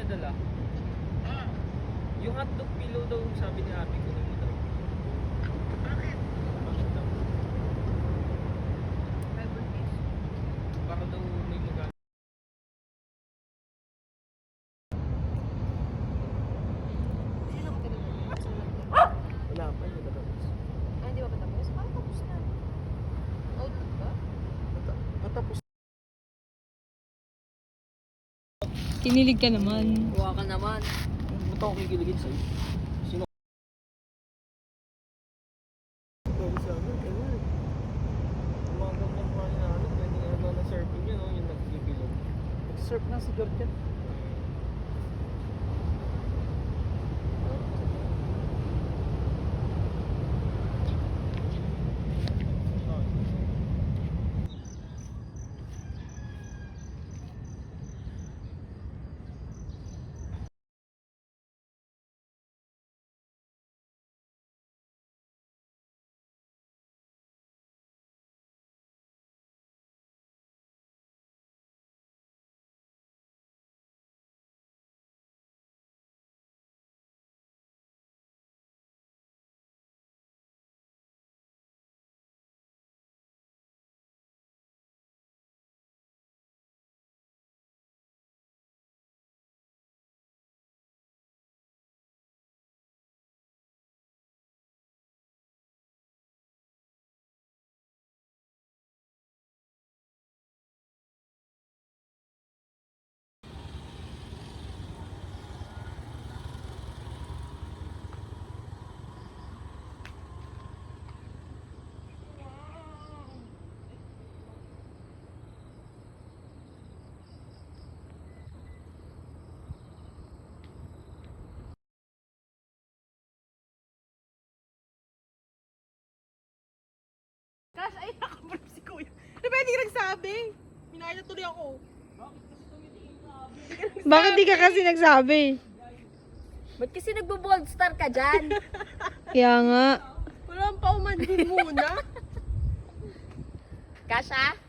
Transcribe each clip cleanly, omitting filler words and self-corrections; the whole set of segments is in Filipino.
Dala. Yung hotdog pillow daw sabi ni ate ko mo daw. Bakit? Bakit daw? Para daw may magana. Wala pa, hindi ba tapos? Hindi ba patapos? Parang tapos na. Oh, ba? Patapos. Kinilig ka naman. Kuha ka naman. Ba't ako kikiligin sa'yo? Sino? Pwede sa amin, ewan. Umagang lang pa na ano, pwede nga daw na surfing yun, yung nagbibilog. Nag-surf na si Jordan. Gosh, ay nakabrap si Kuya. Di ba hindi ka nagsabi? Minaya na tuloy ako. Bakit di ka kasi nagsabi? Ba't kasi nagbo-bold star ka dyan? Kaya nga. Walang paumanhin muna. Kasha?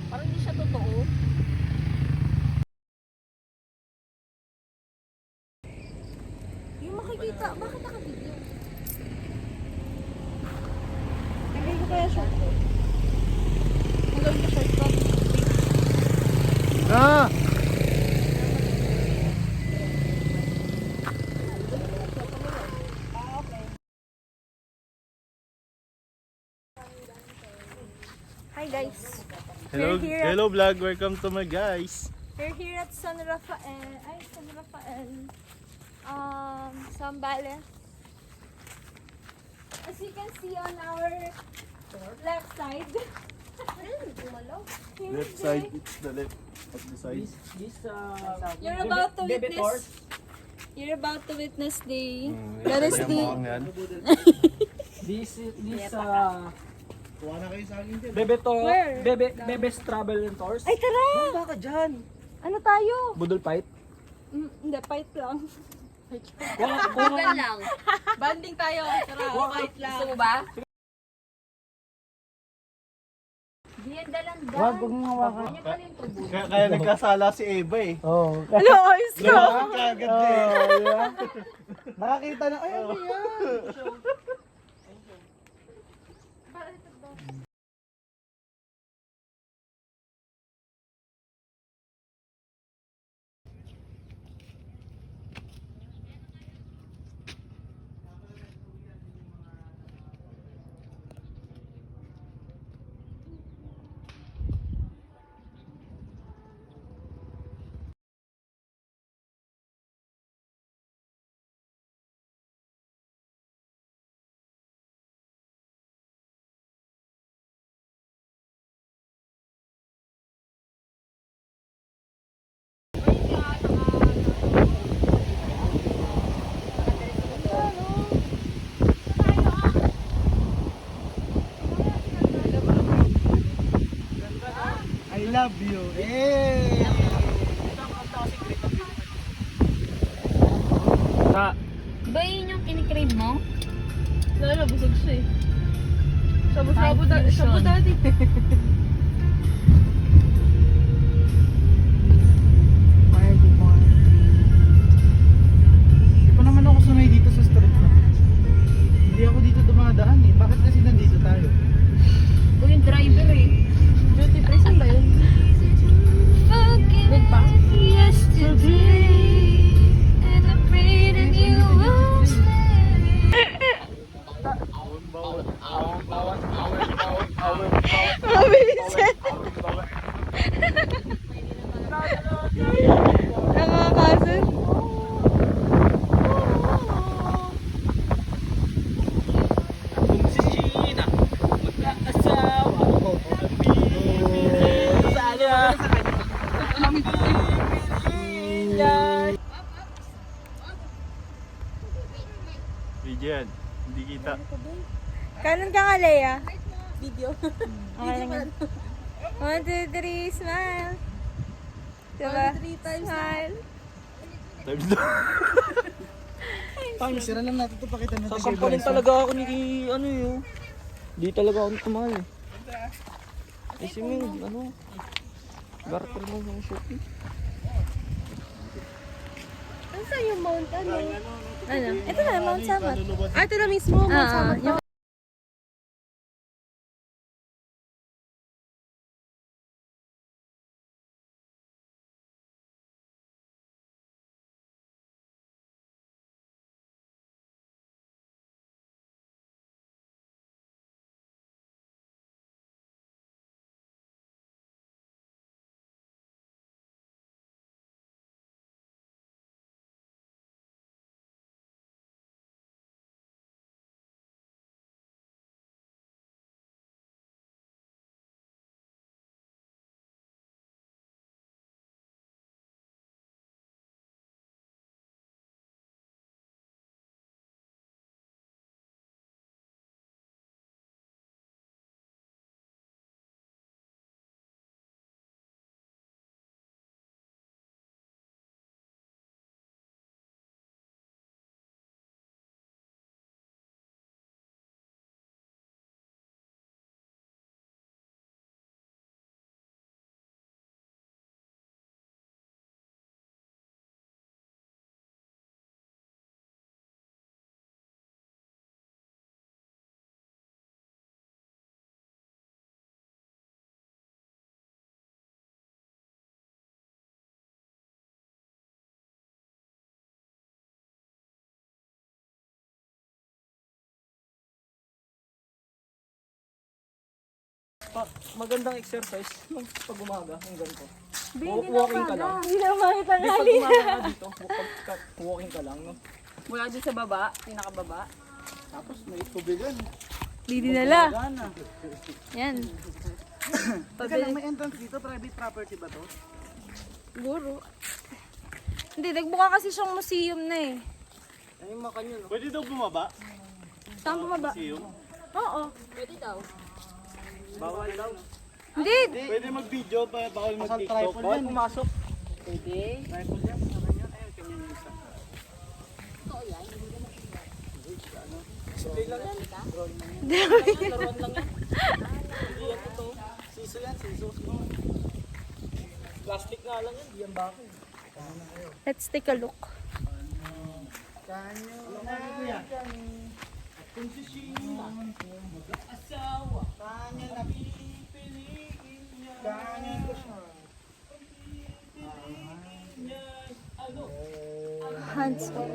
Parang hindi siya totoo. Yung makikita, bakit nakabigyo? Lagay ko kaya short ko. Lagay ko short ko. Ah! Hi guys. Hello, We're here hello vlog. Welcome to my guys. We're here at San Rafael, Zambales. As you can see on our left side. Left side, it's the left of the side. You're about to witness. You're about to witness the. That is Ayan the. mo ang yan. This Kuha na kayo sa akin din. Where? Bebe's Travel and Tours. Ay tara! Baka dyan. Ano tayo? Budol Fight. Hindi, fight lang. Kuha lang. Banding tayo. Tara, fight lang. Gusto mo ba? Yan dalandan. Wag mong hawakan. Ano pala yung tubo? Kaya nagkasala si Eva eh. Oo. Ano, ayos ka. Lumaki ka agad eh. Nakakita na, ay ano yan? I love you. Eh. Ba yun yung kinikrave mo? Lalo, busog siya eh. Shabu-shabu dati. Hindi pa naman ako sanay dito sa street na. Hindi ako dito dumadaan eh. Bakit kasi nandito tayo? O yung driver eh. Duty free, saan ba yun? Wait pa. Mabilis yan. Nakakasin. Kung si Sheena magkakasawa, sana Bigyan. Hindi kita. Kanan ka nga, Leia. Video. Okay lang yan. 1, 2, 3, smile. Diba? 1, 2, 3 times smile. Times doon. Paano, sira lang natin ito pakita natin kay sasampalin Bryson. talaga ako ni ano yun. Di talaga ako tumahal eh. Eh si Ming, ano? Garter mo yung shopping. Ano saan yung Mount ano? Ano? Ito na, Mount Samat. Ah, ito na mismo, Mount Samat. Yung Magandang exercise pag umaga ng ganito. Walking ka lang. hindi na makita Di nga. pag umaga ka dito, walking ka lang, no? Mula dun sa baba, pinakababa. Tapos may tubigan. Di dinala. Gana. Yan. Teka lang, may entrance dito. Private property ba to? Siguro. Hindi, nagbuka kasi siyang museum na eh. Ano yung makanyo, no? Pwede daw bumaba? Saan bumaba? Museum? Oo. Pwede daw. Bawal daw. Hindi. Pwede mag-video pa, bawal mag-tiktok. tripod Bawal yan. pumasok. Pwede. Tripod yan. Sa kanya. Ayun, kanya yung isa. Display lang yan. Laruan lang yan. Hindi yan ito. Siso yan, siso. Plastic nga lang yan, di yan bako. Let's take a look. Kanyo na kami. At kung sisina, mag-aasawa. Kanya na pipiliin niya. Kanya ko siya. Hands off.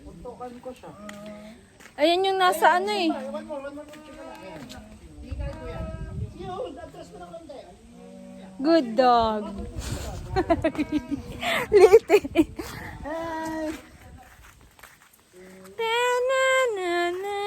Tutukan ko siya. Ayan yung nasa ano eh. One more picture ka lang. Ayan. Tingnan ko yan. Yun, atras mo na konti. Good dog. Liit eh. Ay! Ta-na-na-na.